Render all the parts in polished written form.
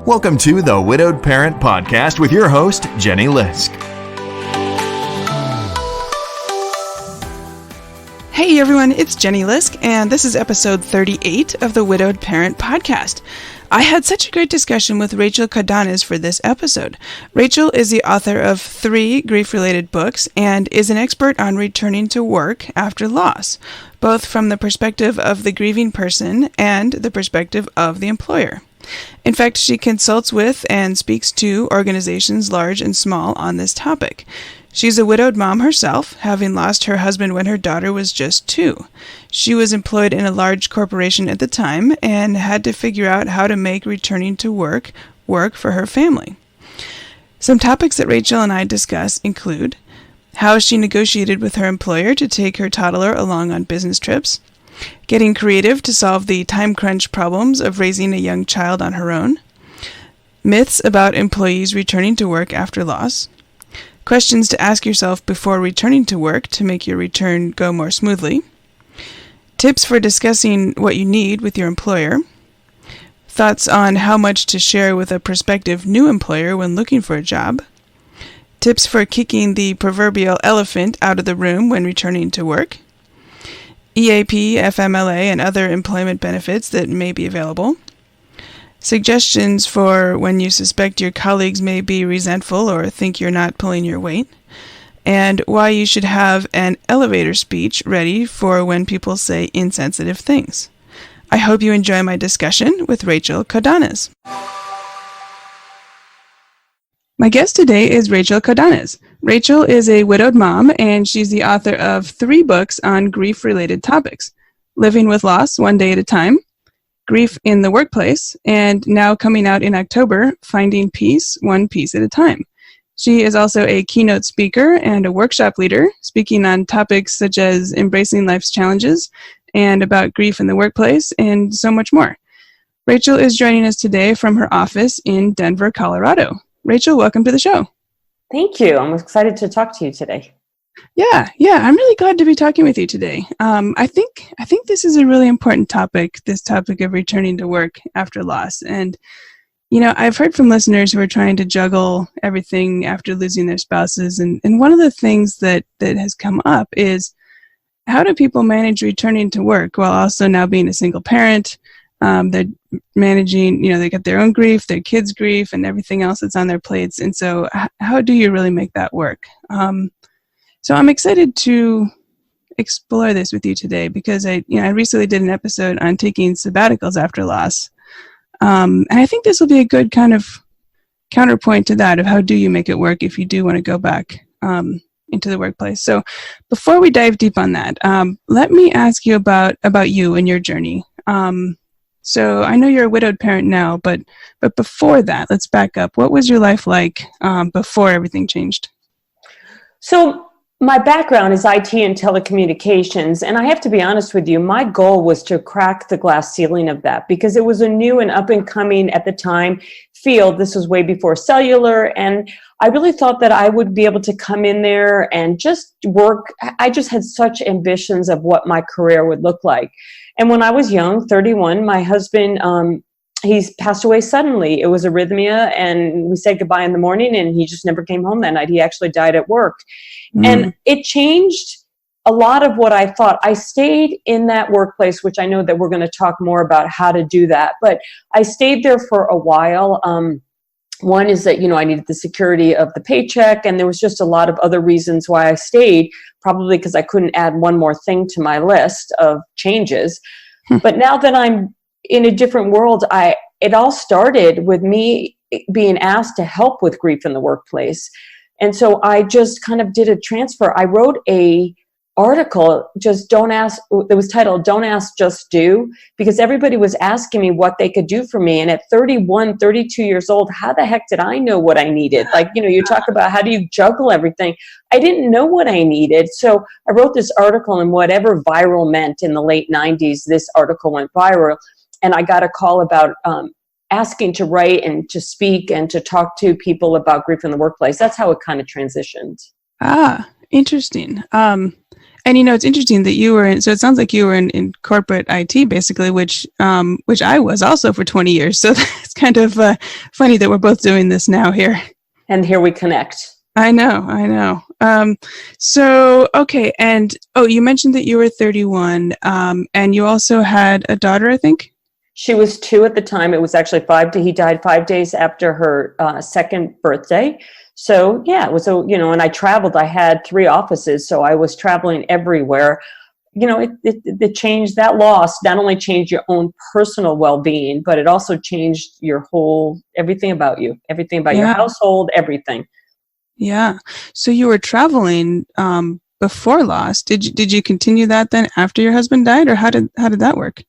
Welcome to the Widowed Parent Podcast with your host, Jenny Lisk. Hey everyone, it's Jenny Lisk, and this is episode 38 of the Widowed Parent Podcast. I had such a great discussion with Rachel Kodanaz for this episode. Rachel is the author of 3 grief-related books and is an expert on returning to work after loss, both from the perspective of the grieving person and the perspective of the employer. In fact, she consults with and speaks to organizations large and small on this topic. She's a widowed mom herself, having lost her husband when her daughter was just 2. She was employed in a large corporation at the time and had to figure out how to make returning to work for her family. Some topics that Rachel and I discuss include how she negotiated with her employer to take her toddler along on business trips, getting creative to solve the time crunch problems of raising a young child on her own, myths about employees returning to work after loss, questions to ask yourself before returning to work to make your return go more smoothly, tips for discussing what you need with your employer, thoughts on how much to share with a prospective new employer when looking for a job, tips for kicking the proverbial elephant out of the room when returning to work, EAP, FMLA, and other employment benefits that may be available, suggestions for when you suspect your colleagues may be resentful or think you're not pulling your weight, and why you should have an elevator speech ready for when people say insensitive things. I hope you enjoy my discussion with Rachel Kodanaz. My guest today is Rachel Kodanaz. Rachel is a widowed mom, and she's the author of 3 books on grief-related topics: Living with Loss One Day at a Time, Grief in the Workplace, and now coming out in October, Finding Peace One Piece at a Time. She is also a keynote speaker and a workshop leader, speaking on topics such as embracing life's challenges and about grief in the workplace, and so much more. Rachel is joining us today from her office in Denver, Colorado. Rachel, welcome to the show. Thank you. I'm excited to talk to you today. Yeah, I'm really glad to be talking with you today. I think this is a really important topic, this topic of returning to work after loss. And, I've heard from listeners who are trying to juggle everything after losing their spouses. And one of the things that has come up is, how do people manage returning to work while also now being a single parent? They're managing, they got their own grief, their kids' grief, and everything else that's on their plates. And so how do you really make that work? So I'm excited to explore this with you today because I recently did an episode on taking sabbaticals after loss. And I think this will be a good kind of counterpoint to that of how do you make it work if you do want to go back into the workplace. So before we dive deep on that, let me ask you about you and your journey. So I know you're a widowed parent now, but before that, let's back up. What was your life like before everything changed? So my background is IT and telecommunications, and I have to be honest with you, my goal was to crack the glass ceiling of that because it was a new and up-and-coming, at the time, field. This was way before cellular, and I really thought that I would be able to come in there and just work. I just had such ambitions of what my career would look like. And when I was young, 31, my husband, he's passed away suddenly. It was arrhythmia, and we said goodbye in the morning, and he just never came home that night. He actually died at work. And it changed a lot of what I thought. I stayed in that workplace, which I know that we're going to talk more about how to do that, but I stayed there for a while. One is that, I needed the security of the paycheck, and there was just a lot of other reasons why I stayed, probably because I couldn't add one more thing to my list of changes. But now that I'm in a different world, it all started with me being asked to help with grief in the workplace. And so I just kind of did a transfer. I wrote a article, it was titled Don't Ask, Just Do, because everybody was asking me what they could do for me. And at 31, 32 years old, how the heck did I know what I needed? Like, you talk about how do you juggle everything? I didn't know what I needed. So I wrote this article, and whatever viral meant in the late 90s, this article went viral. And I got a call about asking to write and to speak and to talk to people about grief in the workplace. That's how it kind of transitioned. Ah, interesting. And it's interesting that you were in, so it sounds like you were in corporate IT basically, which I was also for 20 years. So it's kind of funny that we're both doing this now here. And here we connect. I know. So, okay. And, you mentioned that you were 31, and you also had a daughter, I think? She was 2 at the time. It was actually he died 5 days after her second birthday. So yeah, it was, and I traveled, I had 3 offices. So I was traveling everywhere. It changed, that loss not only changed your own personal well-being, but it also changed your everything about you, everything about your household, everything. Yeah. So you were traveling before loss. Did you continue that then after your husband died, or how did that work?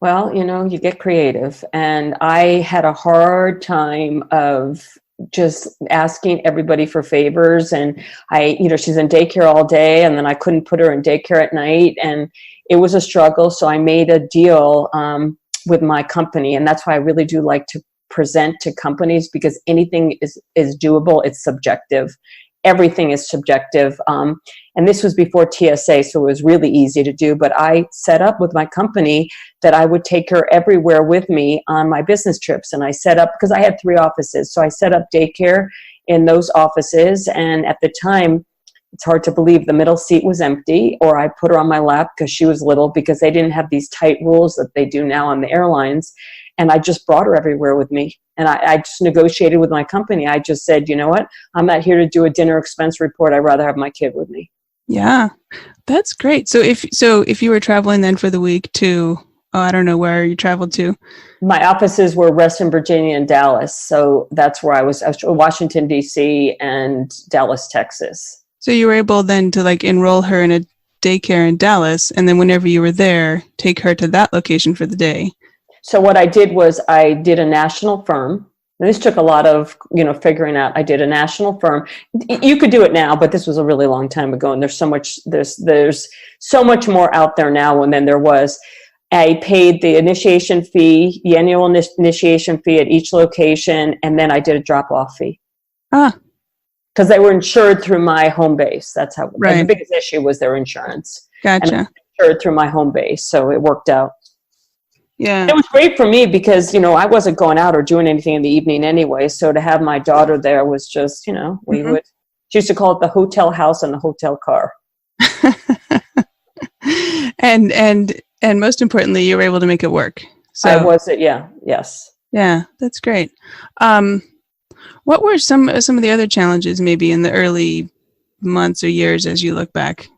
Well, you get creative, and I had a hard time of just asking everybody for favors. And she's in daycare all day, and then I couldn't put her in daycare at night, and it was a struggle. So I made a deal with my company, and that's why I really do like to present to companies, because anything is doable. It's subjective. Everything is subjective. And this was before TSA, so it was really easy to do. But I set up with my company that I would take her everywhere with me on my business trips. And I set up, because I had 3 offices, so I set up daycare in those offices. And at the time, it's hard to believe, the middle seat was empty, or I put her on my lap because she was little, because they didn't have these tight rules that they do now on the airlines. And I just brought her everywhere with me. And I just negotiated with my company. I just said, you know what? I'm not here to do a dinner expense report. I'd rather have my kid with me. Yeah, that's great. So if you were traveling then for the week to, I don't know where you traveled to. My offices were Reston, Virginia, and Dallas. So that's where I was Washington, D.C. and Dallas, Texas. So you were able then to enroll her in a daycare in Dallas, and then whenever you were there, take her to that location for the day. So what I did was I did a national firm. And this took a lot of, figuring out. I did a national firm. You could do it now, but this was a really long time ago. And there's so much more out there now than there was. I paid the initiation fee, the annual initiation fee at each location. And then I did a drop-off fee. Because they were insured through my home base. That's how, right. The biggest issue was their insurance. Gotcha. And insured through my home base. So it worked out. Yeah. It was great for me because, I wasn't going out or doing anything in the evening anyway. So to have my daughter there was just, she used to call it the hotel house and the hotel car. and most importantly, you were able to make it work. So I was it. Yeah. Yes. Yeah, that's great. What were some of the other challenges maybe in the early months or years as you look back?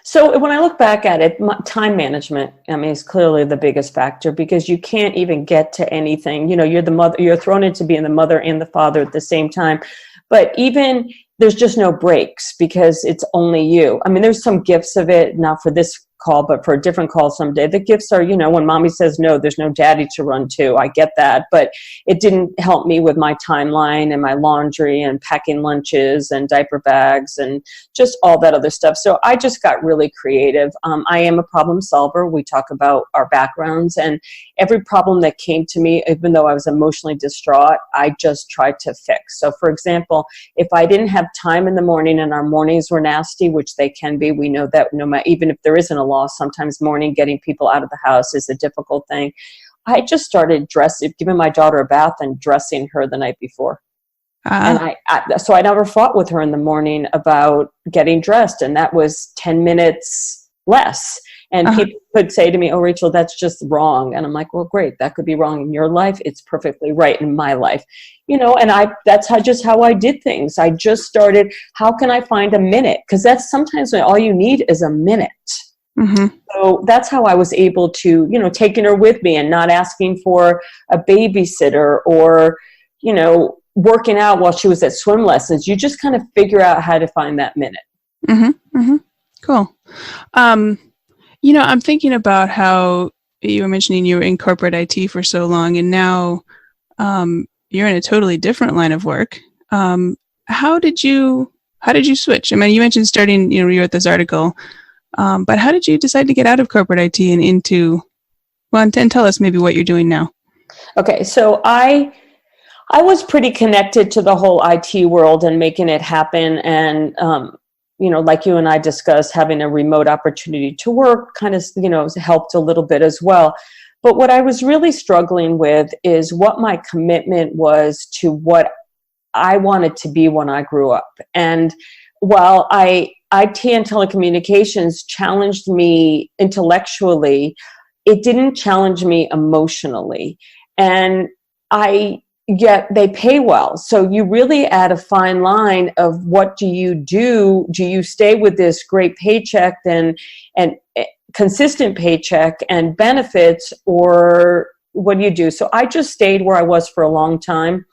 So when I look back at it, time management, is clearly the biggest factor, because you can't even get to anything. You're the mother, you're thrown into being the mother and the father at the same time. But even there's just no breaks because it's only you. There's some gifts of it, not for this call, but for a different call someday. The gifts are, when mommy says no, there's no daddy to run to. I get that, but it didn't help me with my timeline and my laundry and packing lunches and diaper bags and just all that other stuff. So I just got really creative. I am a problem solver. We talk about our backgrounds, and every problem that came to me, even though I was emotionally distraught, I just tried to fix. So for example, if I didn't have time in the morning and our mornings were nasty, which they can be, we know that no matter, even if there isn't a loss, sometimes getting people out of the house is a difficult thing. I just started giving my daughter a bath and dressing her the night before. And so I never fought with her in the morning about getting dressed. And that was 10 minutes less. And people could say to me, "Oh, Rachel, that's just wrong." And I'm like, well, great. That could be wrong in your life. It's perfectly right in my life. And that's how I did things. I just started, how can I find a minute? Because that's sometimes when all you need is a minute. Mm-hmm. So that's how I was able to, taking her with me and not asking for a babysitter or, working out while she was at swim lessons. You just kind of figure out how to find that minute. Mm-hmm. Mm-hmm. Cool. I'm thinking about how you were mentioning you were in corporate IT for so long, and now you're in a totally different line of work. How did you switch? You mentioned starting, you wrote this article, but how did you decide to get out of corporate IT and into, and tell us maybe what you're doing now. Okay, so I was pretty connected to the whole IT world and making it happen. And, like you and I discussed, having a remote opportunity to work kind of, helped a little bit as well. But what I was really struggling with is what my commitment was to what I wanted to be when I grew up. And while IT and telecommunications challenged me intellectually, it didn't challenge me emotionally. And yet they pay well. So you really add a fine line of what do you do? Do you stay with this great paycheck and consistent paycheck and benefits, or what do you do? So I just stayed where I was for a long time,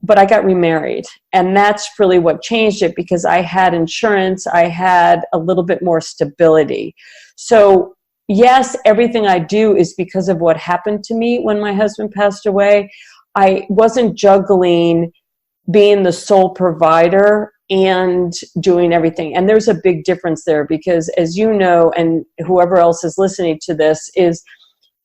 but I got remarried. And that's really what changed it, because I had insurance. I had a little bit more stability. So yes, everything I do is because of what happened to me when my husband passed away. I wasn't juggling being the sole provider and doing everything. And there's a big difference there, because as you know, and whoever else is listening to this, is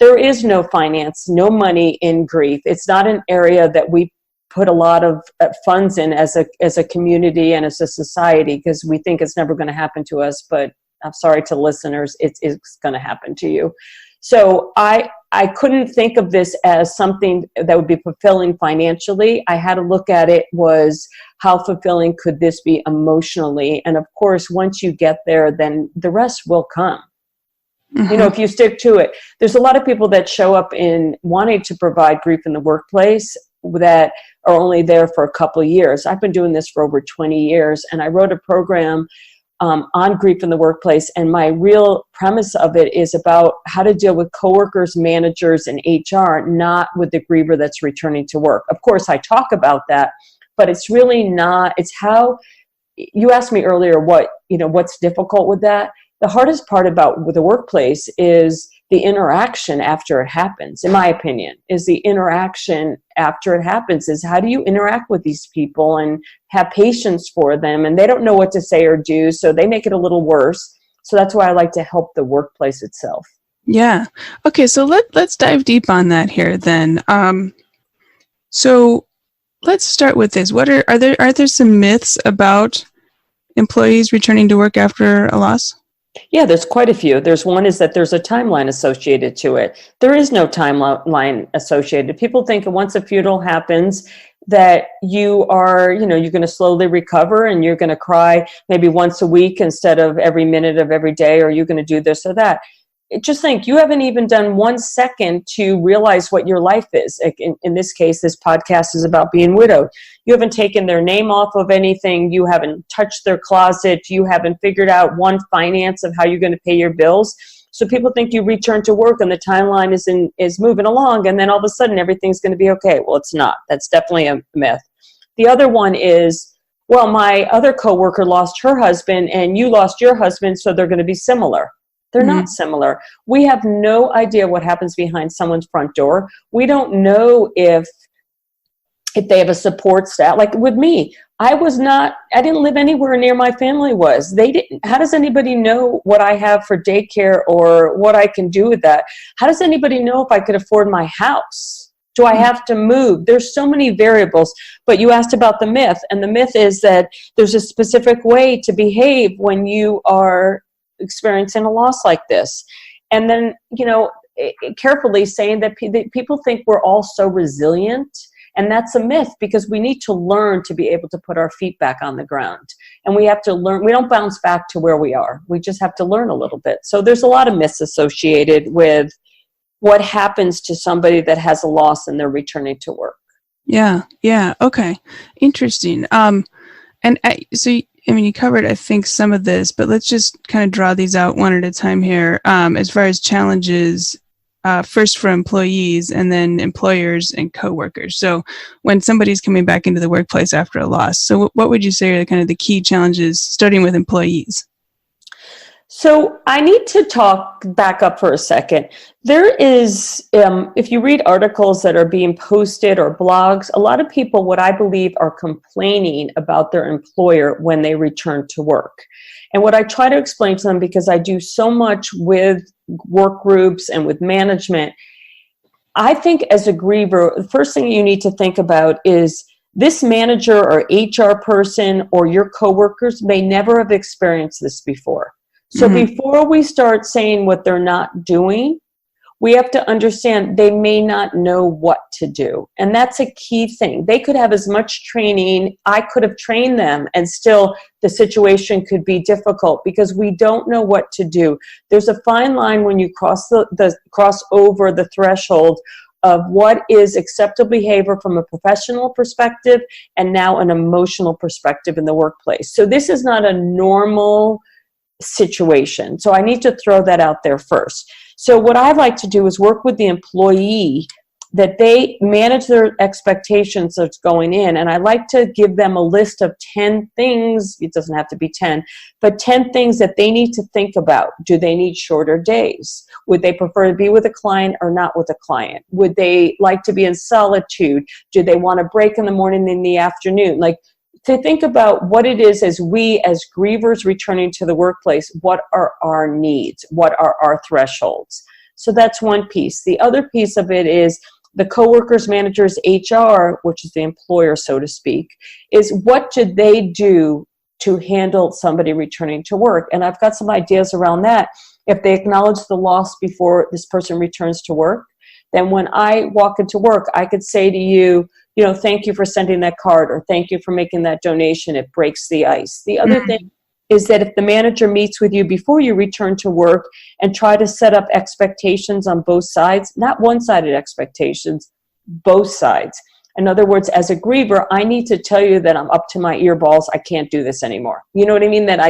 there is no finance, no money in grief. It's not an area that we put a lot of funds in as a community and as a society, because we think it's never going to happen to us. But I'm sorry to listeners, it's going to happen to you. So I couldn't think of this as something that would be fulfilling financially. I had to look at it was, how fulfilling could this be emotionally? And of course, once you get there, then the rest will come. Mm-hmm. If you stick to it. There's a lot of people that show up in wanting to provide grief in the workplace that are only there for a couple of years. I've been doing this for over 20 years, and I wrote a program on grief in the workplace. And my real premise of it is about how to deal with coworkers, managers, and HR, not with the griever that's returning to work. Of course, I talk about that, but it's really not. It's how you asked me earlier what's difficult with that. The hardest part about the workplace is the interaction after it happens, in my opinion, is the interaction after it happens, is how do you interact with these people and have patience for them, and they don't know what to say or do, so they make it a little worse. So that's why I like to help the workplace itself. Yeah. Okay, so let's dive deep on that here then. So let's start with this. Are there some myths about employees returning to work after a loss? Yeah, there's quite a few. There's one is that there's a timeline associated to it. There is no timeline associated. People think once a funeral happens that you are, you're going to slowly recover and you're going to cry maybe once a week instead of every minute of every day, or you're going to do this or that. Just think, you haven't even done 1 second to realize what your life is. In this case, this podcast is about being widowed. You haven't taken their name off of anything. You haven't touched their closet. You haven't figured out one finance of how you're going to pay your bills. So people think you return to work and the timeline is moving along, and then all of a sudden everything's going to be okay. Well, it's not. That's definitely a myth. The other one is, well, my other coworker lost her husband and you lost your husband, so they're going to be similar. They're not similar. We have no idea what happens behind someone's front door. We don't know if they have a support staff. Like with me, I didn't live anywhere near my family was. They didn't. How does anybody know what I have for daycare or what I can do with that? How does anybody know if I could afford my house? Do I have to move? There's so many variables. But you asked about the myth, and the myth is that there's a specific way to behave when you are experiencing a loss like this. And then, carefully saying that people think we're all so resilient, and that's a myth, because we need to learn to be able to put our feet back on the ground. And we have to learn. We don't bounce back to where we are. We just have to learn a little bit. So there's a lot of myths associated with what happens to somebody that has a loss and they're returning to work. Yeah. Okay. Interesting. You covered, I think, some of this, but let's just kind of draw these out one at a time here. As far as challenges, first for employees and then employers and coworkers. So when somebody's coming back into the workplace after a loss, so what would you say are kind of the key challenges, starting with employees? So I need to back up for a second. There is, if you read articles that are being posted or blogs, a lot of people, what I believe, are complaining about their employer when they return to work. And what I try to explain to them, because I do so much with work groups and with management, I think as a griever, the first thing you need to think about is This manager or HR person or your coworkers may never have experienced this before. So before we start saying what they're not doing, we have to understand they may not know what to do. And that's a key thing. They could have as much training. I could have trained them, and still the situation could be difficult because we don't know what to do. There's a fine line when you cross over the threshold of what is acceptable behavior from a professional perspective and now an emotional perspective in the workplace. So this is not a normal situation. So I need to throw that out there first. So what I like to do is work with the employee that they manage their expectations that's going in. And I like to give them a list of 10 things. It doesn't have to be 10, but 10 things that they need to think about. Do they need shorter days? Would they prefer to be with a client or not with a client? Would they like to be in solitude? Do they want a break in the morning, in the afternoon? Like, to think about what it is as we, as grievers returning to the workplace, what are our needs? What are our thresholds? So that's one piece. The other piece of it is the coworkers, managers, HR, which is the employer, so to speak, is what should they do to handle somebody returning to work? And I've got some ideas around that. If they acknowledge the loss before this person returns to work, then when I walk into work, I could say to you, thank you for sending that card, or thank you for making that donation. It breaks the ice. The other thing is that if the manager meets with you before you return to work and try to set up expectations on both sides, not one-sided expectations, both sides. In other words, as a griever, I need to tell you that I'm up to my earballs. I can't do this anymore. You know what I mean? That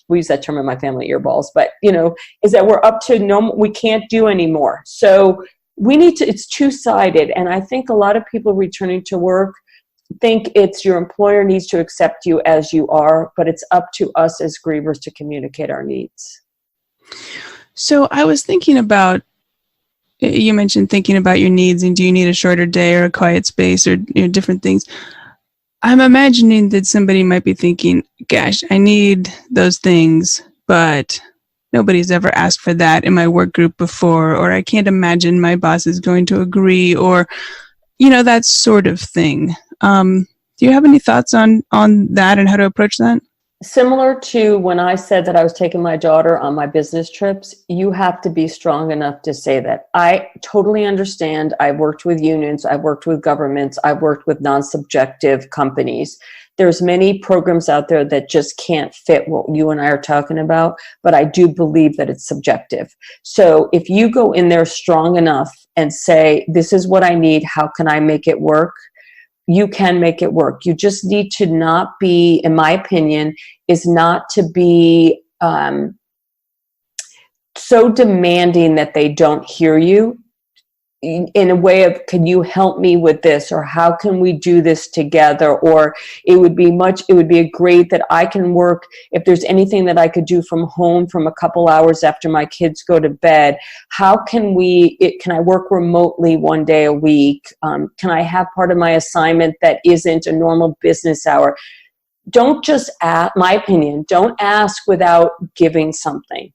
we use that term in my family, earballs, but is that we're up to we can't do anymore. So we need to, it's two-sided. And I think a lot of people returning to work think it's your employer needs to accept you as you are, but it's up to us as grievers to communicate our needs. So I was thinking about, you mentioned thinking about your needs and do you need a shorter day or a quiet space or different things. I'm imagining that somebody might be thinking, gosh, I need those things, but nobody's ever asked for that in my work group before, or I can't imagine my boss is going to agree, or, that sort of thing. Do you have any thoughts on that and how to approach that? Similar to when I said that I was taking my daughter on my business trips, you have to be strong enough to say that. I totally understand. I've worked with unions. I've worked with governments. I've worked with non-subjective companies. There's many programs out there that just can't fit what you and I are talking about, but I do believe that it's subjective. So if you go in there strong enough and say, this is what I need, how can I make it work? You can make it work. You just need to not be, in my opinion, is not to be so demanding that they don't hear you, in a way of, can you help me with this? Or how can we do this together? Or it would be great that I can work, if there's anything that I could do from home from a couple hours after my kids go to bed, how can I work remotely one day a week? Can I have part of my assignment that isn't a normal business hour? Don't just ask, my opinion, don't ask without giving something.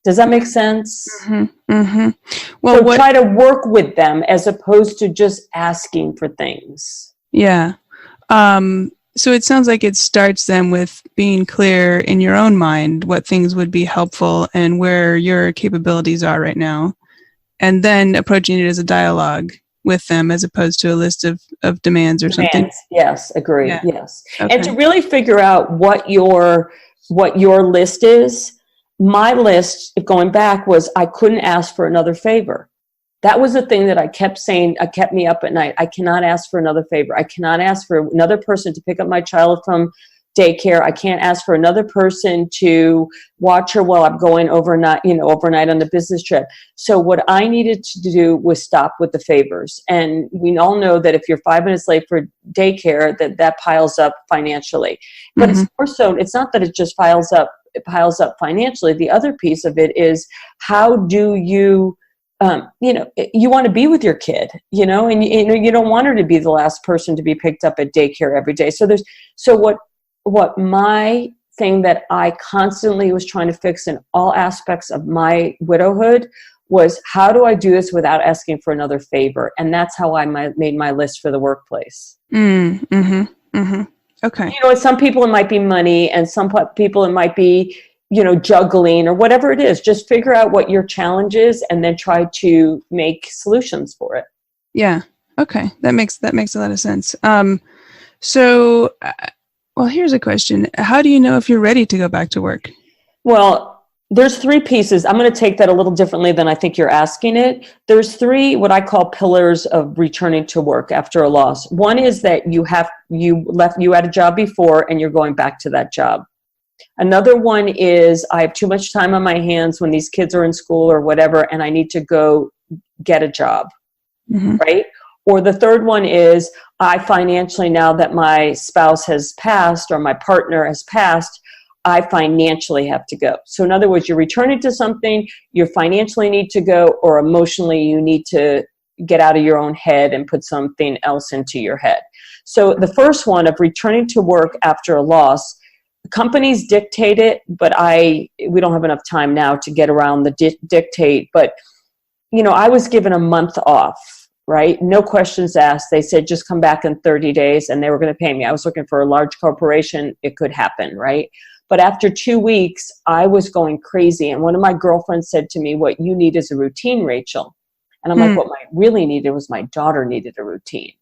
Does that make sense? Mm-hmm. Mm-hmm. Well, so try to work with them as opposed to just asking for things. Yeah. So it sounds like it starts then with being clear in your own mind what things would be helpful and where your capabilities are right now, and then approaching it as a dialogue with them as opposed to a list of demands or something. Yes, agree. Yeah. Yes. Okay. And to really figure out what your list is. My list, going back, was I couldn't ask for another favor. That was the thing that I kept saying, kept me up at night. I cannot ask for another favor. I cannot ask for another person to pick up my child from daycare. I can't ask for another person to watch her while I'm going overnight on the business trip. So what I needed to do was stop with the favors. And we all know that if you're 5 minutes late for daycare, that piles up financially. But It's more so, it's not that it just piles up financially. The other piece of it is, how do you, you want to be with your kid, and you don't want her to be the last person to be picked up at daycare every day. So what my thing that I constantly was trying to fix in all aspects of my widowhood was, how do I do this without asking for another favor? And that's how I made my list for the workplace. Mm-hmm. Mm-hmm. Okay. You know, some people it might be money, and some people it might be, you know, juggling or whatever it is. Just figure out what your challenge is and then try to make solutions for it. Yeah. Okay. That makes a lot of sense. So, well, here's a question. How do you know if you're ready to go back to work? Well, there's 3 pieces. I'm going to take that a little differently than I think you're asking it. There's 3 what I call pillars of returning to work after a loss. One is that you had a job before and you're going back to that job. Another one is I have too much time on my hands when these kids are in school or whatever, and I need to go get a job, right? Or the third one is I financially, now that my spouse has passed or my partner has passed, I financially have to go. So in other words, you're returning to something, you financially need to go, or emotionally you need to get out of your own head and put something else into your head. So the first one of returning to work after a loss, companies dictate it, but we don't have enough time now to get around the dictate. But, you know, I was given a month off, right? No questions asked. They said, just come back in 30 days and they were going to pay me. I was looking for a large corporation. It could happen, right? But after 2 weeks, I was going crazy. And one of my girlfriends said to me, what you need is a routine, Rachel. And I'm like, what I really needed was my daughter needed a routine.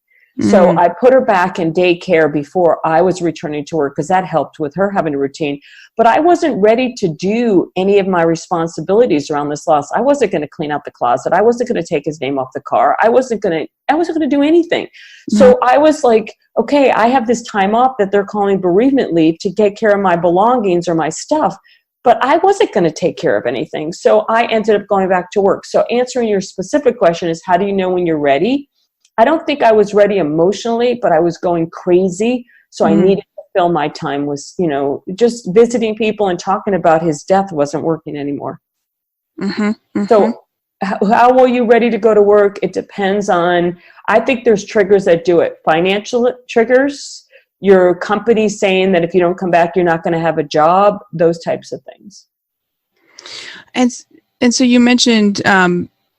So I put her back in daycare before I was returning to work because that helped with her having a routine. But I wasn't ready to do any of my responsibilities around this loss. I wasn't going to clean out the closet. I wasn't going to take his name off the car. I wasn't going to do anything. So I was like, okay, I have this time off that they're calling bereavement leave to take care of my belongings or my stuff. But I wasn't going to take care of anything. So I ended up going back to work. So answering your specific question is, how do you know when you're ready? I don't think I was ready emotionally, but I was going crazy. So I needed to fill my time with, you know, just visiting people and talking about his death wasn't working anymore. So how are you ready to go to work? It depends on, I think there's triggers that do it. Financial triggers, your company saying that if you don't come back, you're not going to have a job, those types of things. And so you mentioned,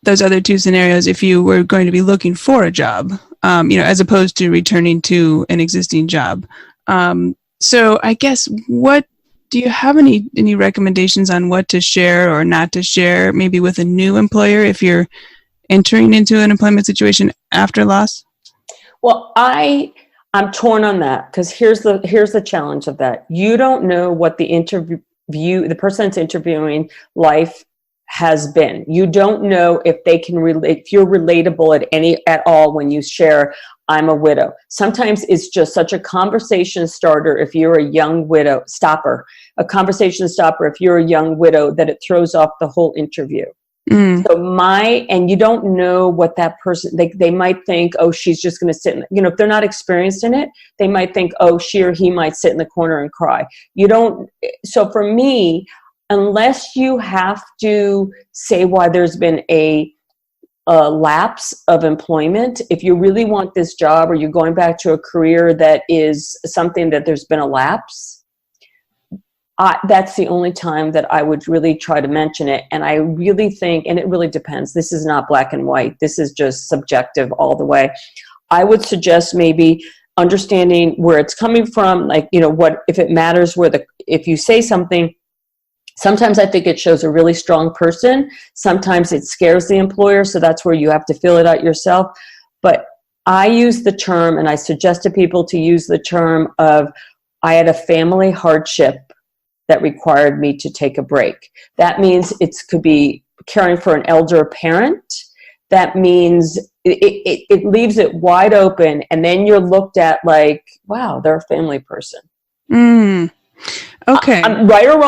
those other 2 scenarios, if you were going to be looking for a job, you know, as opposed to returning to an existing job. So I guess, what do you have any recommendations on what to share or not to share, maybe with a new employer if you're entering into an employment situation after loss? Well, I'm torn on that, because here's the challenge of that. You don't know what the person that's interviewing life has been. You don't know if they can relate, if you're relatable at all when you share, I'm a widow. Sometimes it's just such a conversation starter if you're a young widow, a conversation stopper if you're a young widow, that it throws off the whole interview. So and you don't know what that person, they might think, oh, she's just going to sit in, you know, if they're not experienced in it, they might think, oh, she or he might sit in the corner and cry. So for me, unless you have to say why there's been a lapse of employment, if you really want this job or you're going back to a career that is something that there's been a lapse, that's the only time that I would really try to mention it. And I really think, and it really depends, this is not black and white, this is just subjective all the way. I would suggest maybe understanding where it's coming from, like, you know, what, if it matters if you say something. Sometimes I think it shows a really strong person. Sometimes it scares the employer, so that's where you have to fill it out yourself. But I use the term, and I suggest to people to use the term of, I had a family hardship that required me to take a break. That means it could be caring for an elder parent. That means it leaves it wide open, and then you're looked at like, wow, they're a family person. Okay. Right or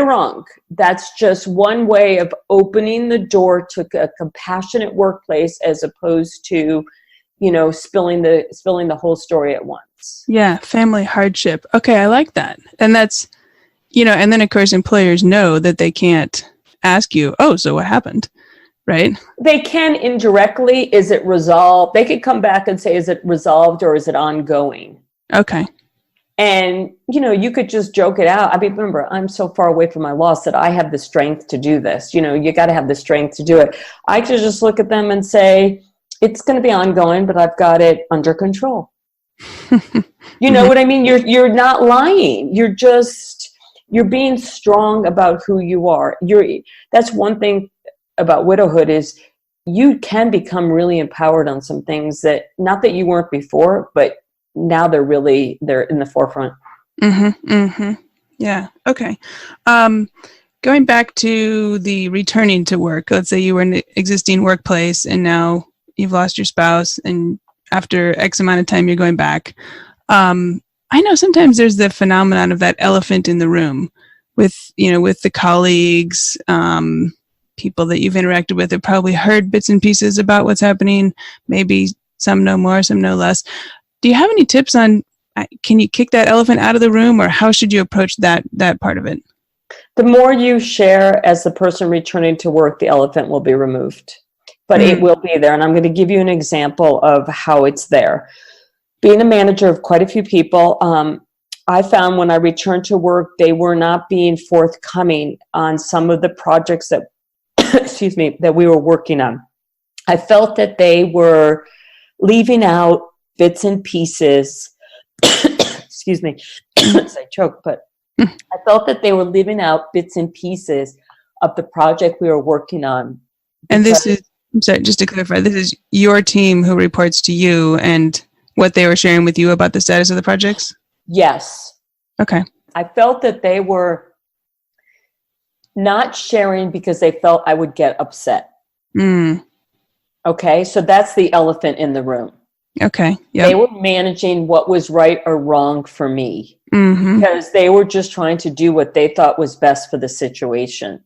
wrong. That's just one way of opening the door to a compassionate workplace, as opposed to, you know, spilling the whole story at once. Yeah, family hardship. Okay, I like that. And that's, you know, and then of course employers know that they can't ask you, oh, so what happened? Right? They can indirectly. Is it resolved? They could come back and say, is it resolved or is it ongoing? Okay. And, you could just joke it out. I mean, remember, I'm so far away from my loss that I have the strength to do this. You got to have the strength to do it. I could just look at them and say, it's going to be ongoing, but I've got it under control. You know what I mean? You're not lying. You're being strong about who you are. That's one thing about widowhood is you can become really empowered on some things that, not that you weren't before, but now they're in the forefront. Yeah. Okay. Going back to the returning to work, let's say you were in an existing workplace and now you've lost your spouse, and after X amount of time you're going back. I know sometimes there's the phenomenon of that elephant in the room with the colleagues, people that you've interacted with have probably heard bits and pieces about what's happening. Maybe some know more, some know less. Do you have any tips on, can you kick that elephant out of the room, or how should you approach that part of it? The more you share as the person returning to work, the elephant will be removed, but it will be there. And I'm going to give you an example of how it's there. Being a manager of quite a few people, I found when I returned to work, they were not being forthcoming on some of the projects that, that we were working on. I felt that they were leaving out bits and pieces. Excuse me, I choke, but I felt that they were leaving out bits and pieces of the project we were working on. And this is, I'm sorry, just to clarify, this is your team who reports to you and what they were sharing with you about the status of the projects? Yes. Okay. I felt that they were not sharing because they felt I would get upset. Okay, so that's the elephant in the room. Okay. Yep. They were managing what was right or wrong for me because they were just trying to do what they thought was best for the situation.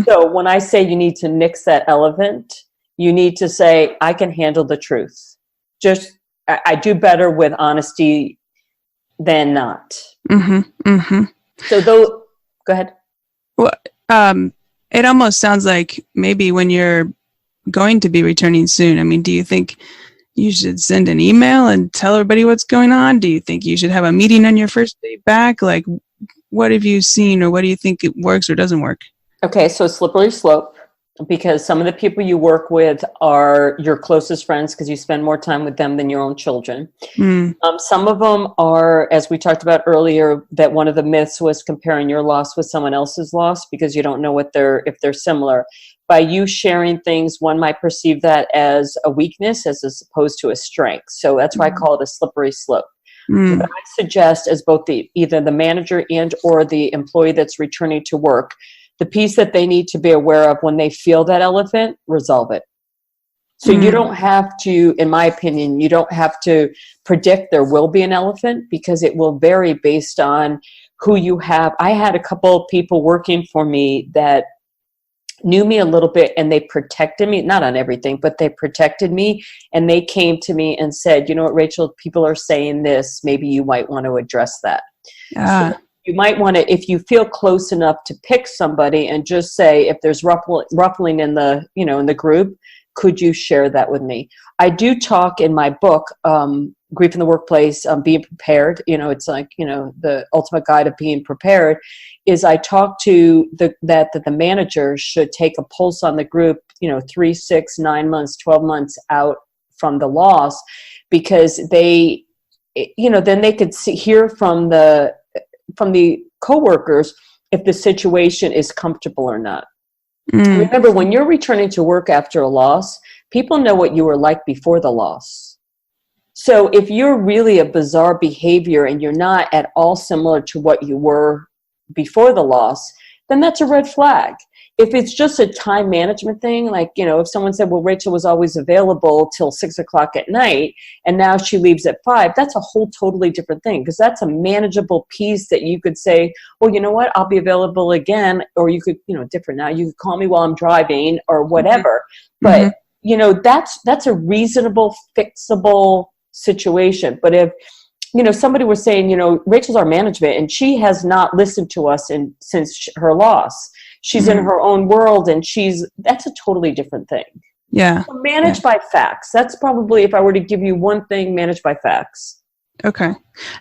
So when I say you need to nix that elephant, you need to say, I can handle the truth. I do better with honesty than not. So go ahead. Well, it almost sounds like maybe when you're going to be returning soon, I mean, do you think you should send an email and tell everybody what's going on? Do you think you should have a meeting on your first day back? Like, what have you seen, or what do you think it works or doesn't work? Okay, so slippery slope, because some of the people you work with are your closest friends because you spend more time with them than your own children. Some of them are, as we talked about earlier, that one of the myths was comparing your loss with someone else's loss because you don't know if they're similar. By you sharing things, one might perceive that as a weakness as opposed to a strength. So that's why I call it a slippery slope. What I suggest as both either the manager and or the employee that's returning to work, the piece that they need to be aware of when they feel that elephant, resolve it. So you don't have to, in my opinion, you don't have to predict there will be an elephant because it will vary based on who you have. I had a couple of people working for me that knew me a little bit and they protected me, not on everything, but they protected me, and they came to me and said, you know what, Rachel, people are saying this, maybe you might want to address that. So you might want to, if you feel close enough, to pick somebody and just say, if there's ruffling in the, in the group, could you share that with me? I do talk in my book, Grief in the Workplace, Being Prepared. It's like, the ultimate guide of being prepared, is I talk to that the manager should take a pulse on the group, 3, 6, 9 months, 12 months out from the loss, because they, then they could hear from the coworkers if the situation is comfortable or not. Remember, when you're returning to work after a loss, people know what you were like before the loss. So if you're really a bizarre behavior and you're not at all similar to what you were before the loss, then that's a red flag. If it's just a time management thing, like, if someone said, well, Rachel was always available till 6 o'clock at night and now she leaves at 5, that's a whole totally different thing, because that's a manageable piece that you could say, well, you know what, I'll be available again. Or you could, different now, you could call me while I'm driving or whatever. But, that's a reasonable, fixable situation. But if, somebody was saying, Rachel's our management and she has not listened to us since her loss. She's in her own world and that's a totally different thing. Yeah. So manage by facts. That's probably, if I were to give you one thing, manage by facts. Okay.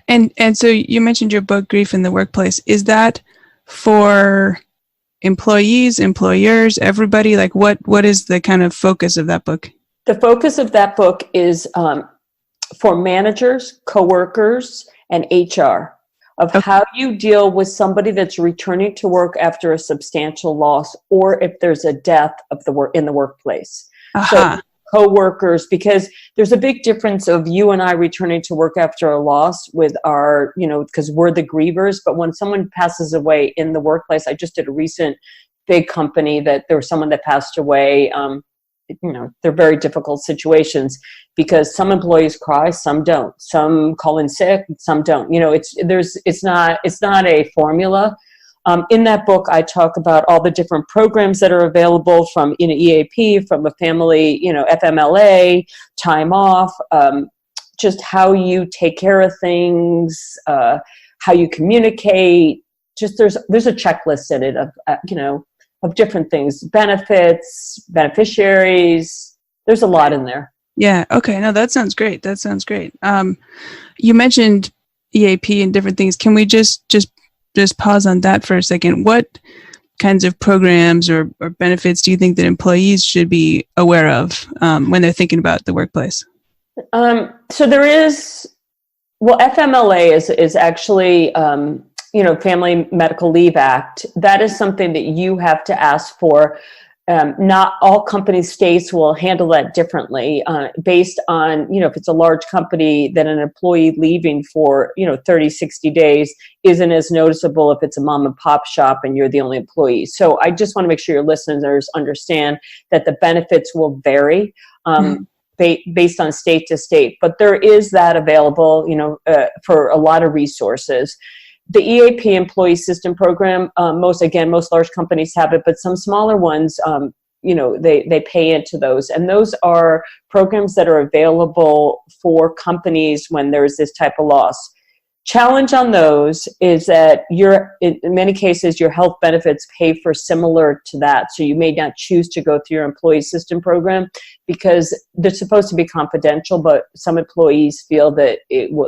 And so you mentioned your book, Grief in the Workplace. Is that for employees, employers, everybody? Like what is the kind of focus of that book? The focus of that book is for managers, coworkers, and HR of how you deal with somebody that's returning to work after a substantial loss, or if there's a death of the work in the workplace. So co-workers, because there's a big difference of you and I returning to work after a loss with our, because we're the grievers. But when someone passes away in the workplace, I just did a recent big company that there was someone that passed away. They're very difficult situations because some employees cry, some don't. Some call in sick, some don't. It's not a formula. In that book, I talk about all the different programs that are available from EAP, from a family, FMLA, time off, just how you take care of things, how you communicate. Just there's a checklist in it of different things, benefits, beneficiaries. There's a lot in there. Yeah. Okay. No, that sounds great. You mentioned EAP and different things. Can we just pause on that for a second? What kinds of programs or benefits do you think that employees should be aware of when they're thinking about the workplace? So there is, FMLA is actually, Family Medical Leave Act. That is something that you have to ask for. Not all companies, states will handle that differently based on, if it's a large company, then an employee leaving for, 30, 60 days isn't as noticeable if it's a mom and pop shop and you're the only employee. So I just want to make sure your listeners understand that the benefits will vary based on state to state. But there is that available, for a lot of resources. The EAP Employee System Program, most large companies have it, but some smaller ones, they pay into those. And those are programs that are available for companies when there's this type of loss. Challenge on those is that in many cases, your health benefits pay for similar to that. So you may not choose to go through your employee system program because they're supposed to be confidential, but some employees feel that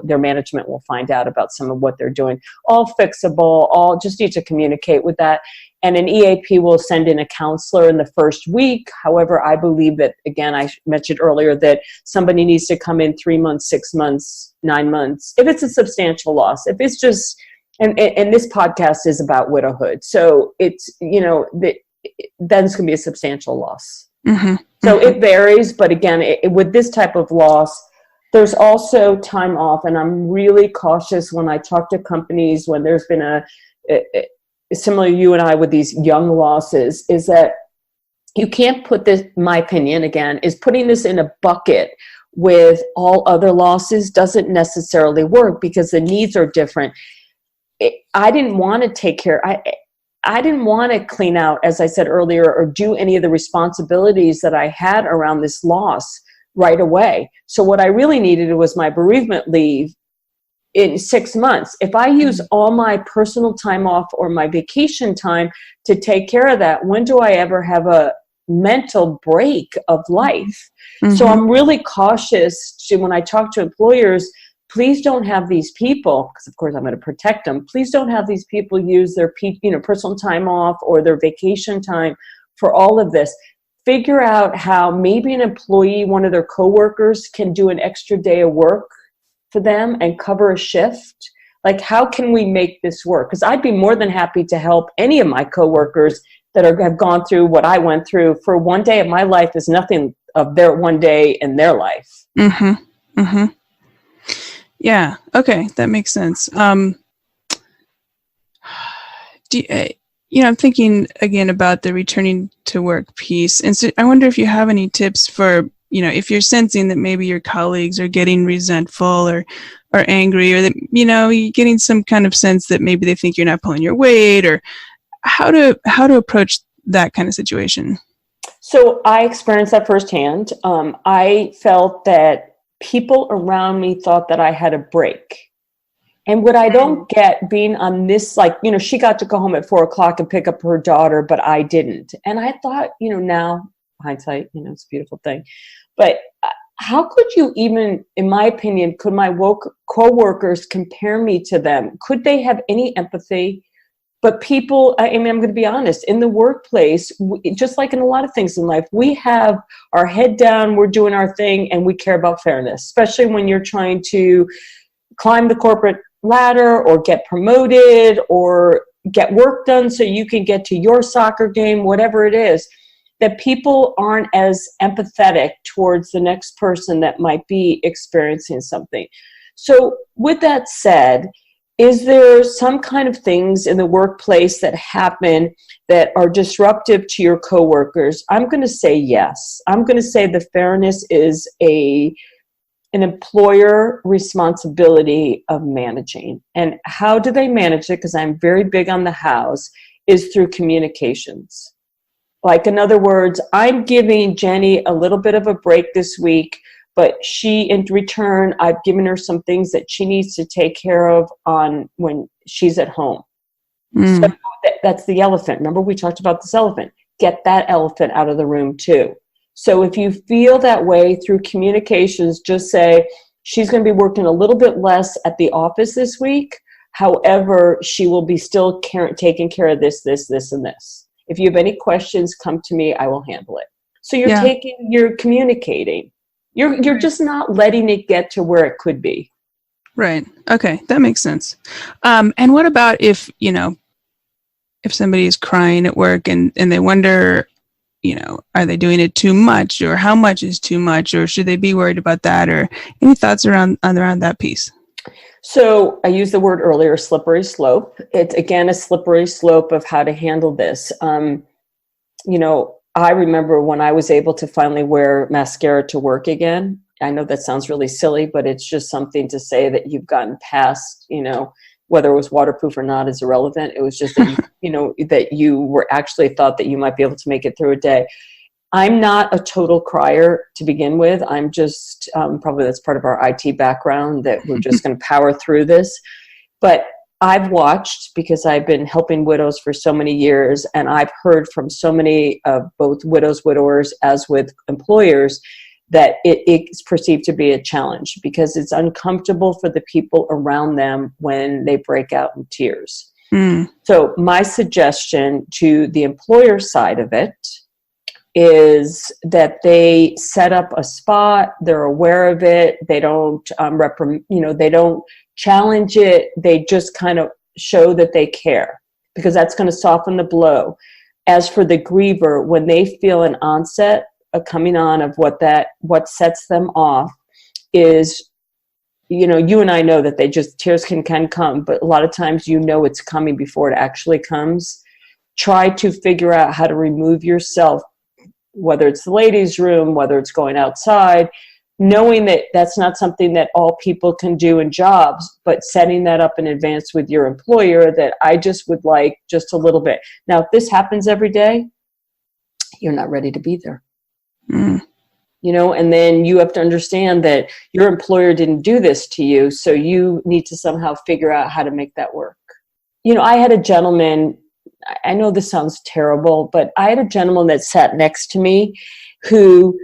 their management will find out about some of what they're doing. All fixable, all just need to communicate with that. And an EAP will send in a counselor in the first week. However, I believe that, again, I mentioned earlier that somebody needs to come in 3 months, 6 months, 9 months. If it's a substantial loss, if it's just, and this podcast is about widowhood. So it's, then it's going to be a substantial loss. Mm-hmm. So it varies. But again, with this type of loss, there's also time off. And I'm really cautious when I talk to companies when there's been similar you and I with these young losses, is that you can't put this, my opinion again, is putting this in a bucket with all other losses doesn't necessarily work because the needs are different. I didn't want to take care. I didn't want to clean out, as I said earlier, or do any of the responsibilities that I had around this loss right away. So what I really needed was my bereavement leave in 6 months. If I use all my personal time off or my vacation time to take care of that, when do I ever have a mental break of life? Mm-hmm. So I'm really cautious when I talk to employers, please don't have these people, because of course I'm going to protect them, please don't have these people use their personal time off or their vacation time for all of this. Figure out how maybe an employee, one of their coworkers, can do an extra day of work for them and cover a shift. Like, how can we make this work? Because I'd be more than happy to help any of my coworkers that have gone through what I went through. For one day of my life is nothing of their one day in their life. Mm-hmm. Mm-hmm. Yeah. Okay. That makes sense. I'm thinking again about the returning to work piece. And so I wonder if you have any tips for, if you're sensing that maybe your colleagues are getting resentful or angry, or that, you're getting some kind of sense that maybe they think you're not pulling your weight, or how to approach that kind of situation. So I experienced that firsthand. I felt that people around me thought that I had a break. And what I don't get being on this, she got to go home at 4:00 and pick up her daughter, but I didn't. And I thought, now hindsight, it's a beautiful thing. But how could you even, in my opinion, could my co-workers compare me to them? Could they have any empathy? But people, I mean, I'm going to be honest, in the workplace, just like in a lot of things in life, we have our head down, we're doing our thing, and we care about fairness, especially when you're trying to climb the corporate ladder or get promoted or get work done so you can get to your soccer game, whatever it is, that people aren't as empathetic towards the next person that might be experiencing something. So with that said, is there some kind of things in the workplace that happen that are disruptive to your coworkers? I'm going to say yes. I'm going to say the fairness is an employer responsibility of managing. And how do they manage it? Because I'm very big on the hows, is through communications. Like, in other words, I'm giving Jenny a little bit of a break this week, but she, in return, I've given her some things that she needs to take care of on when she's at home. So that's the elephant. Remember, we talked about this elephant. Get that elephant out of the room too. So if you feel that way through communications, just say, she's going to be working a little bit less at the office this week. However, she will be still taking care of this, and this. If you have any questions, come to me. I will handle it. So you're communicating. You're just not letting it get to where it could be. Right. Okay. That makes sense. And what about if somebody is crying at work and they wonder, are they doing it too much, or how much is too much, or should they be worried about that, or any thoughts around that piece? So I used the word earlier, slippery slope. It's, again, a slippery slope of how to handle this. I remember when I was able to finally wear mascara to work again. I know that sounds really silly, but it's just something to say that you've gotten past, whether it was waterproof or not is irrelevant. It was just that, that you were actually thought that you might be able to make it through a day. I'm not a total crier to begin with. I'm just, probably that's part of our IT background, that we're just going to power through this. But I've watched, because I've been helping widows for so many years, and I've heard from so many of both widows, widowers, as with employers, that it's perceived to be a challenge because it's uncomfortable for the people around them when they break out in tears. So my suggestion to the employer side of it is that they set up a spot, they're aware of it, they don't they don't challenge it, they just kind of show that they care, because that's going to soften the blow. As for the griever, when they feel an onset, a coming on of what sets them off is, you and I know that tears can come, but a lot of times it's coming before it actually comes. Try to figure out how to remove yourself, whether it's the ladies' room, whether it's going outside, knowing that that's not something that all people can do in jobs, but setting that up in advance with your employer, that I just would like just a little bit. Now, if this happens every day, you're not ready to be there. And then you have to understand that your employer didn't do this to you, so you need to somehow figure out how to make that work. I had a gentleman, I know this sounds terrible, but I had a gentleman that sat next to me who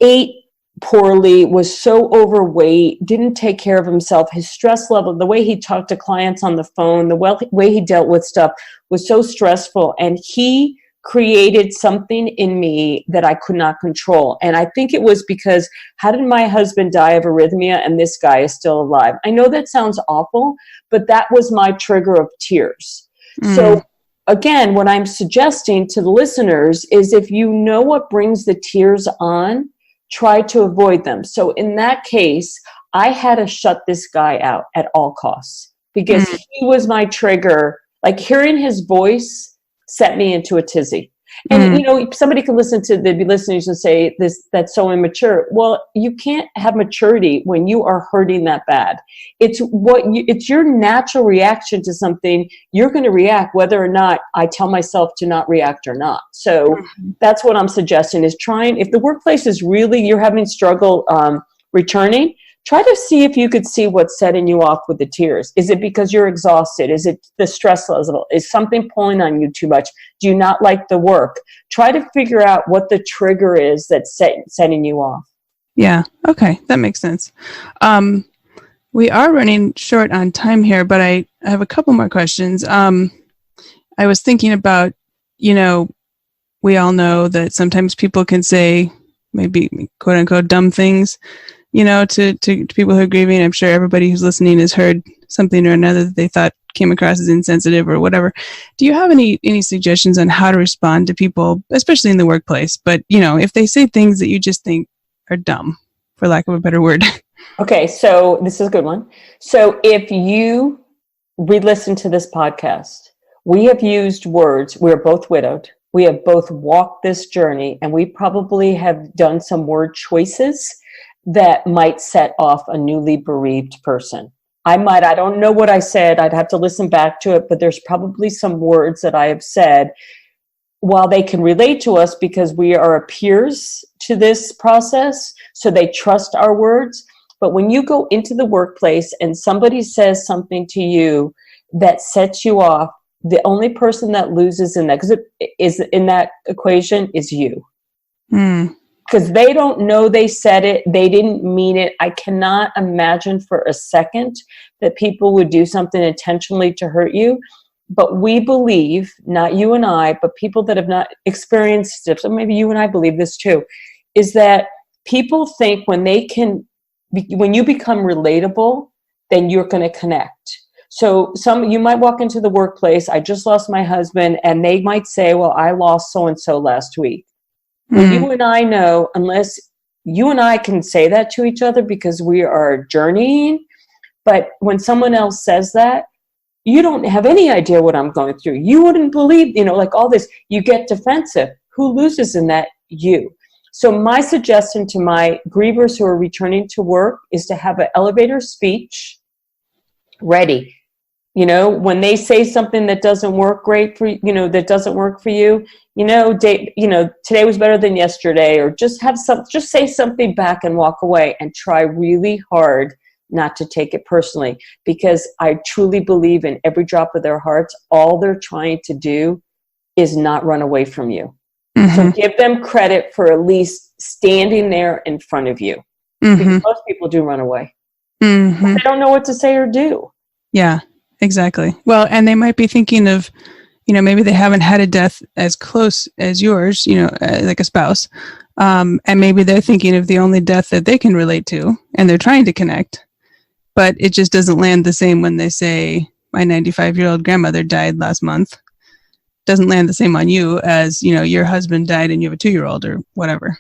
ate poorly, was so overweight, didn't take care of himself. His stress level, the way he talked to clients on the phone, the way he dealt with stuff was so stressful. And he created something in me that I could not control. And I think it was because, how did my husband die of arrhythmia and this guy is still alive? I know that sounds awful, but that was my trigger of tears. So again, what I'm suggesting to the listeners is, if you know what brings the tears on, try to avoid them. So in that case, I had to shut this guy out at all costs, because he was my trigger. Like, hearing his voice set me into a tizzy. And, somebody could they'd be listening and say, that's so immature. Well, you can't have maturity when you are hurting that bad. It's your natural reaction to something. You're going to react whether or not I tell myself to not react or not. So that's what I'm suggesting, is trying, if the workplace is really, you're having struggle returning, try to see if you could see what's setting you off with the tears. Is it because you're exhausted? Is it the stress level? Is something pulling on you too much? Do you not like the work? Try to figure out what the trigger is that's setting you off. Yeah. Okay. That makes sense. We are running short on time here, but I have a couple more questions. I was thinking about, we all know that sometimes people can say maybe quote unquote dumb things, to people who are grieving. I'm sure everybody who's listening has heard something or another that they thought came across as insensitive or whatever. Do you have any suggestions on how to respond to people, especially in the workplace? But, if they say things that you just think are dumb, for lack of a better word. Okay, so this is a good one. So if you re-listen to this podcast, we have used words. We're both widowed. We have both walked this journey, and we probably have done some word choices that might set off a newly bereaved person. I don't know what I said. I'd have to listen back to it, but there's probably some words that I have said, while they can relate to us because we are peers to this process, so they trust our words. But when you go into the workplace and somebody says something to you that sets you off, the only person that loses in that, because it is in that equation, is you. Because they don't know they said it, they didn't mean it. I cannot imagine for a second that people would do something intentionally to hurt you. But we believe, not you and I, but people that have not experienced it, so maybe you and I believe this too, is that people think when you become relatable, then you're going to connect. So you might walk into the workplace, I just lost my husband, and they might say, well, I lost so-and-so last week. Well, you and I know, unless you and I can say that to each other because we are journeying, but when someone else says that, you don't have any idea what I'm going through. You wouldn't believe, like all this, you get defensive. Who loses in that? You. So my suggestion to my grievers who are returning to work is to have an elevator speech ready. When they say something that doesn't work great for that doesn't work for you, today was better than yesterday, or just say something back and walk away, and try really hard not to take it personally, because I truly believe in every drop of their hearts, all they're trying to do is not run away from you. So give them credit for at least standing there in front of you, because most people do run away. They don't know what to say or do. Yeah. Exactly. Well, and they might be thinking of, maybe they haven't had a death as close as yours, like a spouse. And maybe they're thinking of the only death that they can relate to, and they're trying to connect. But it just doesn't land the same when they say, my 95-year-old grandmother died last month. Doesn't land the same on you as, your husband died and you have a 2-year-old or whatever.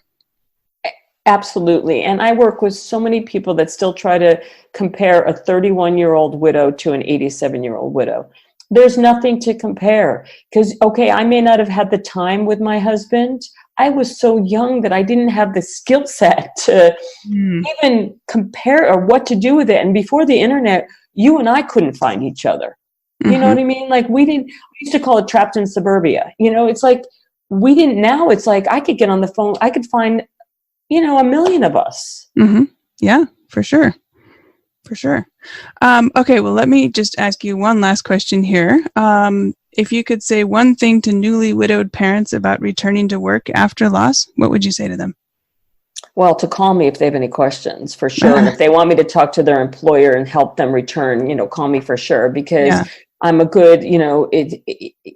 Absolutely. And I work with so many people that still try to compare a 31-year-old widow to an 87-year-old widow. There's nothing to compare, because, okay, I may not have had the time with my husband. I was so young that I didn't have the skill set to even compare or what to do with it. And before the internet, you and I couldn't find each other. You know what I mean? Like we used to call it trapped in suburbia. It's like we didn't. Now it's like I could get on the phone. I could find a million of us. Yeah, for sure. Okay, well, let me just ask you one last question here. If you could say one thing to newly widowed parents about returning to work after loss, what would you say to them? Well, to call me if they have any questions, for sure. And if they want me to talk to their employer and help them return, call me for sure, because I'm a good,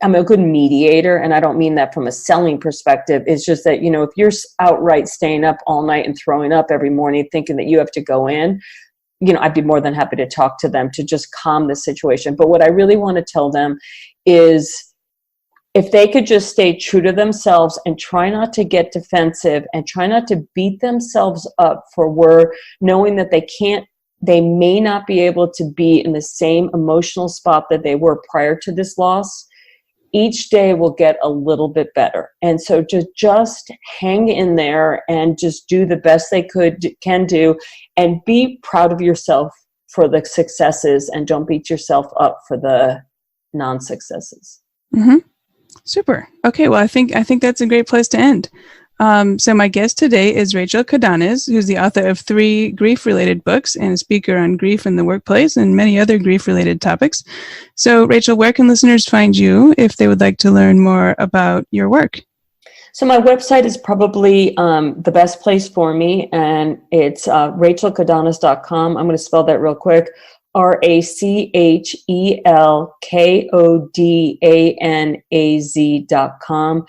I'm a good mediator. And I don't mean that from a selling perspective. It's just that, if you're outright staying up all night and throwing up every morning thinking that you have to go in, I'd be more than happy to talk to them to just calm the situation. But what I really want to tell them is, if they could just stay true to themselves and try not to get defensive and try not to beat themselves up for knowing that they may not be able to be in the same emotional spot that they were prior to this loss, each day will get a little bit better. And so just hang in there and just do the best they can do, and be proud of yourself for the successes, and don't beat yourself up for the non-successes. Super. Okay, well, I think that's a great place to end. So my guest today is Rachel Kodanaz, who's the author of 3 grief-related books and a speaker on grief in the workplace and many other grief-related topics. So, Rachel, where can listeners find you if they would like to learn more about your work? So my website is probably the best place for me, and it's rachelkodanaz.com. I'm going to spell that real quick. RACHELKODANAZ.com.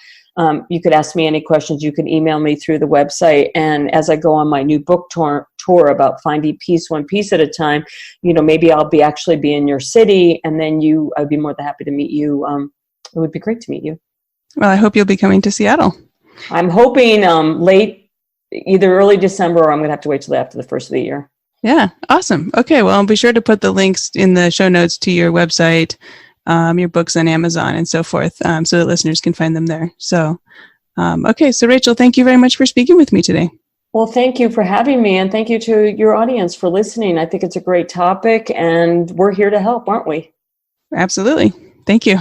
You could ask me any questions. You can email me through the website. And as I go on my new book tour about finding peace one piece at a time, maybe I'll actually be in your city, and then I'd be more than happy to meet you. It would be great to meet you. Well, I hope you'll be coming to Seattle. I'm hoping late, either early December, or I'm going to have to wait till after the first of the year. Yeah, awesome. Okay, well, I'll be sure to put the links in the show notes to your website, your books on Amazon and so forth, so that listeners can find them there. So, okay, so Rachel, thank you very much for speaking with me today. Well, thank you for having me, and thank you to your audience for listening. I think it's a great topic, and we're here to help, aren't we? Absolutely. Thank you.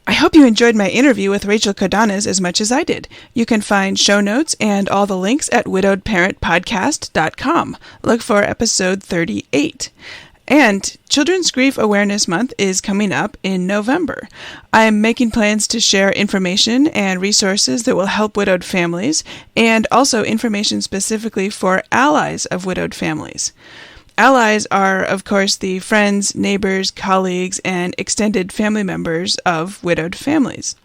I hope you enjoyed my interview with Rachel Kodanaz as much as I did. You can find show notes and all the links at widowedparentpodcast.com. Look for episode 38. And Children's Grief Awareness Month is coming up in November. I am making plans to share information and resources that will help widowed families, and also information specifically for allies of widowed families. Allies are, of course, the friends, neighbors, colleagues, and extended family members of widowed families.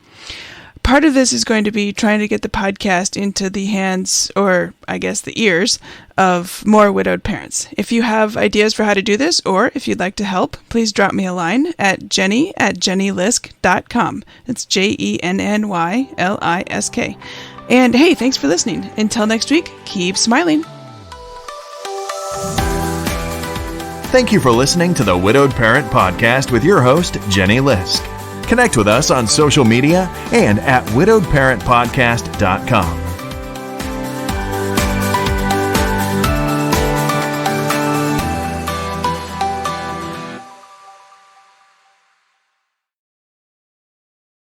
Part of this is going to be trying to get the podcast into the hands, or I guess the ears, of more widowed parents. If you have ideas for how to do this, or if you'd like to help, please drop me a line at jenny@jennylisk.com. It's JENNYLISK. And hey, thanks for listening. Until next week, keep smiling. Thank you for listening to the Widowed Parent Podcast with your host, Jenny Lisk. Connect with us on social media and at widowedparentpodcast.com.